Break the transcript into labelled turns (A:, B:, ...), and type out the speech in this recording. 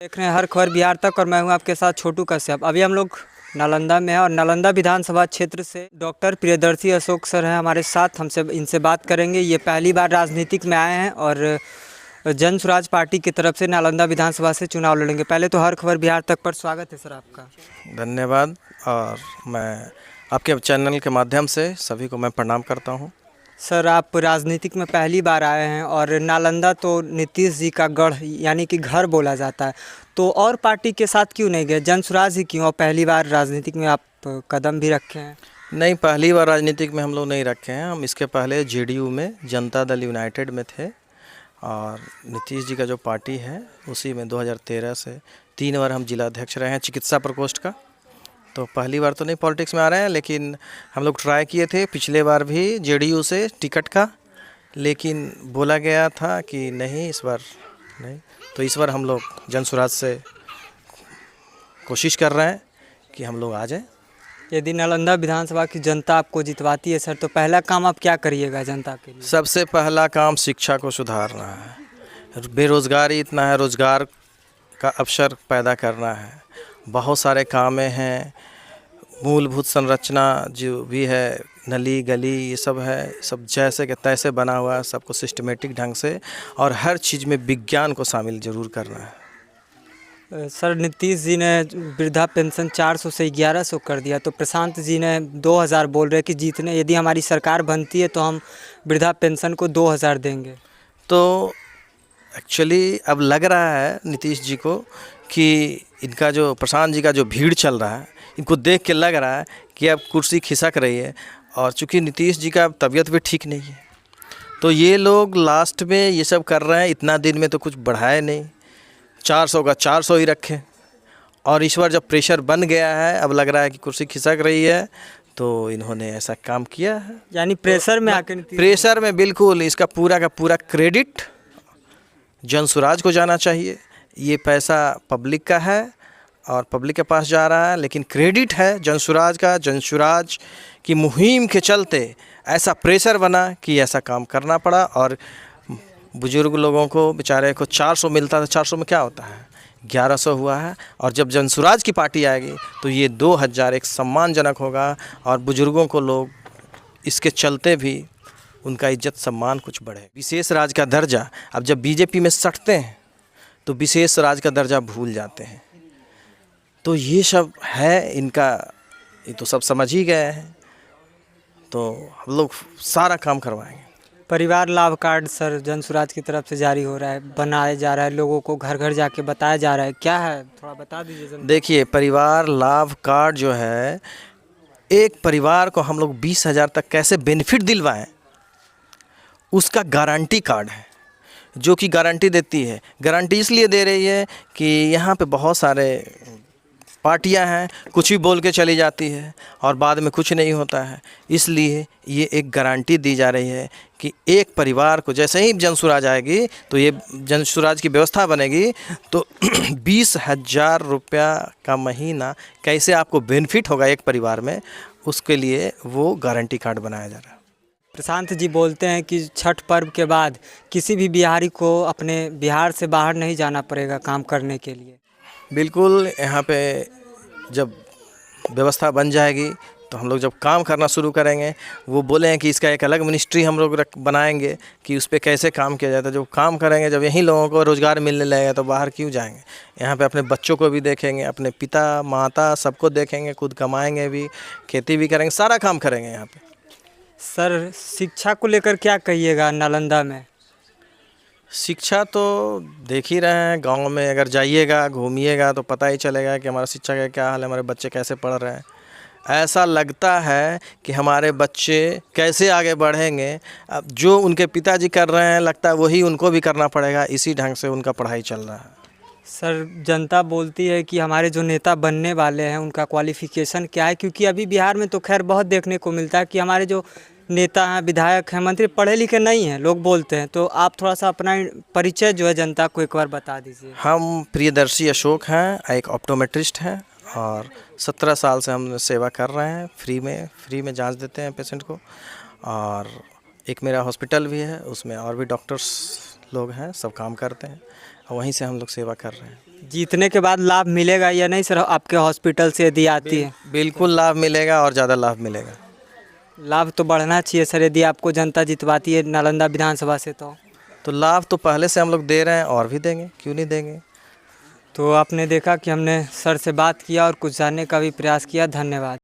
A: देख रहे हैं हर खबर बिहार तक और मैं हूं आपके साथ छोटू कश्यप। अभी हम लोग नालंदा में हैं और नालंदा विधानसभा क्षेत्र से डॉक्टर प्रियदर्शी अशोक सर हैं हमारे साथ। हमसे इनसे बात करेंगे। ये पहली बार राजनीतिक में आए हैं और जन स्वराज पार्टी की तरफ से नालंदा विधानसभा से चुनाव लड़ेंगे। पहले तो हर खबर बिहार तक पर स्वागत है सर आपका।
B: धन्यवाद। और मैं आपके चैनल के माध्यम से सभी को मैं प्रणाम करता हूं।
A: सर आप राजनीतिक में पहली बार आए हैं और नालंदा तो नीतीश जी का गढ़ यानी कि घर बोला जाता है, तो और पार्टी के साथ क्यों नहीं गए? जन स्वराज ही क्यों? और पहली बार राजनीतिक में आप कदम भी रखे हैं।
B: नहीं, पहली बार राजनीतिक में हम लोग नहीं रखे हैं। हम इसके पहले जेडीयू में जनता दल यूनाइटेड में थे और नीतीश जी का जो पार्टी है उसी में 2013 से 3 बार हम जिला अध्यक्ष रहे हैं चिकित्सा प्रकोष्ठ का। तो पहली बार तो नहीं पॉलिटिक्स में आ रहे हैं, लेकिन हम लोग ट्राई किए थे पिछले बार भी जेडीयू से टिकट का, लेकिन बोला गया था कि नहीं इस बार नहीं। तो इस बार हम लोग जन स्वराज से कोशिश कर रहे हैं कि हम लोग आ जाएं।
A: यदि नालंदा विधानसभा की जनता आपको जितवाती है सर, तो पहला काम आप क्या करिएगा जनता के लिए?
B: सबसे पहला काम शिक्षा को सुधारना है। बेरोज़गारी इतना है, रोज़गार का अवसर पैदा करना है। बहुत सारे कामें हैं, मूलभूत संरचना जो भी है, नली गली ये सब है, सब जैसे कि तैसे बना हुआ है, सबको सिस्टमेटिक ढंग से और हर चीज़ में विज्ञान को शामिल ज़रूर करना है।
A: सर नीतीश जी ने वृद्धा पेंशन 400 से 1100 कर दिया, तो प्रशांत जी ने 2000 बोल रहे कि जीतने यदि हमारी सरकार बनती है तो हम वृद्धा पेंशन को 2000 देंगे।
B: तो एक्चुअली अब लग रहा है नीतीश जी को कि इनका जो प्रशांत जी का जो भीड़ चल रहा है, इनको देख के लग रहा है कि अब कुर्सी खिसक रही है। और चूँकि नीतीश जी का तबीयत भी ठीक नहीं है, तो ये लोग लास्ट में ये सब कर रहे हैं। इतना दिन में तो कुछ बढ़ाए नहीं, 400 का 400 ही रखें। और इस बार जब प्रेशर बन गया है, अब लग रहा है कि कुर्सी खिसक रही है, तो इन्होंने ऐसा काम किया है।
A: यानी प्रेशर में आकर
B: प्रेशर में बिल्कुल इसका पूरा का पूरा क्रेडिट जन स्वराज को जाना चाहिए। ये पैसा पब्लिक का है और पब्लिक के पास जा रहा है, लेकिन क्रेडिट है जन स्वराज का। जन स्वराज की मुहिम के चलते ऐसा प्रेशर बना कि ऐसा काम करना पड़ा। और बुजुर्ग लोगों को बेचारे को 400 मिलता था, 400 में क्या होता है, 1100 हुआ है। और जब जन स्वराज की पार्टी आएगी तो ये 2000 एक सम्मानजनक होगा और बुजुर्गों को लोग इसके चलते भी उनका इज्जत सम्मान कुछ बढ़े। विशेष राज का दर्जा, अब जब बीजेपी में सटते हैं तो विशेष राज का दर्जा भूल जाते हैं। तो ये सब है इनका, ये तो सब समझ ही गए हैं। तो हम लोग सारा काम करवाएंगे।
A: परिवार लाभ कार्ड सर जन स्वराज की तरफ से जारी हो रहा है, बनाया जा रहा है, लोगों को घर घर जाके बताया जा रहा है, क्या है थोड़ा बता दीजिए।
B: देखिए, परिवार लाभ कार्ड जो है, एक परिवार को हम लोग 20,000 तक कैसे बेनिफिट दिलवाएं, उसका गारंटी कार्ड है जो कि गारंटी देती है। गारंटी इसलिए दे रही है कि यहाँ पे बहुत सारे पार्टियां हैं, कुछ भी बोल के चली जाती है और बाद में कुछ नहीं होता है। इसलिए ये एक गारंटी दी जा रही है कि एक परिवार को जैसे ही जन स्वराज आएगी तो ये जन स्वराज की व्यवस्था बनेगी, तो 20,000 रुपया का महीना कैसे आपको बेनिफिट होगा एक परिवार में, उसके लिए वो गारंटी कार्ड बनाया जा रहा है।
A: प्रशांत जी बोलते हैं कि छठ पर्व के बाद किसी भी बिहारी को अपने बिहार से बाहर नहीं जाना पड़ेगा काम करने के लिए।
B: बिल्कुल, यहाँ पे जब व्यवस्था बन जाएगी तो हम लोग जब काम करना शुरू करेंगे, वो बोले हैं कि इसका एक अलग मिनिस्ट्री हम लोग बनाएंगे कि उस पर कैसे काम किया जाता है। जब काम करेंगे, जब यहीं लोगों को रोज़गार मिलने लगेगा तो बाहर क्यों जाएंगे। यहाँ पे अपने बच्चों को भी देखेंगे, अपने पिता माता सबको देखेंगे, खुद कमाएंगे भी, खेती भी करेंगे, सारा काम करेंगे यहाँ पे।
A: सर शिक्षा को लेकर क्या कहिएगा नालंदा में?
B: शिक्षा तो देख ही रहे हैं, गांव में अगर जाइएगा घूमिएगा तो पता ही चलेगा कि हमारा शिक्षा का क्या हाल है, हमारे बच्चे कैसे पढ़ रहे हैं। ऐसा लगता है कि हमारे बच्चे कैसे आगे बढ़ेंगे। अब जो उनके पिताजी कर रहे हैं, लगता है वही उनको भी करना पड़ेगा। इसी ढंग से उनका पढ़ाई चल रहा है।
A: सर जनता बोलती है कि हमारे जो नेता बनने वाले हैं उनका क्वालिफ़िकेशन क्या है, क्योंकि अभी बिहार में तो खैर बहुत देखने को मिलता है कि हमारे जो नेता हैं, विधायक हैं, मंत्री पढ़े लिखे नहीं हैं, लोग बोलते हैं। तो आप थोड़ा सा अपना परिचय जो है जनता को एक बार बता दीजिए।
B: हम प्रियदर्शी अशोक हैं, एक ऑप्टोमेट्रिस्ट हैं और 17 साल से हम सेवा कर रहे हैं। फ्री में जांच देते हैं पेशेंट को। और एक मेरा हॉस्पिटल भी है, उसमें और भी डॉक्टर्स लोग हैं, सब काम करते हैं। और वहीं से हम लोग सेवा कर रहे हैं।
A: जीतने के बाद लाभ मिलेगा या नहीं सर आपके हॉस्पिटल से यदि आती है?
B: बिल्कुल लाभ मिलेगा और ज़्यादा लाभ मिलेगा।
A: लाभ तो बढ़ना चाहिए सर यदि आपको जनता जितवाती है नालंदा विधानसभा से
B: तो लाभ तो पहले से हम लोग दे रहे हैं और भी देंगे, क्यों नहीं देंगे।
A: तो आपने देखा कि हमने सर से बात किया और कुछ जानने का भी प्रयास किया। धन्यवाद।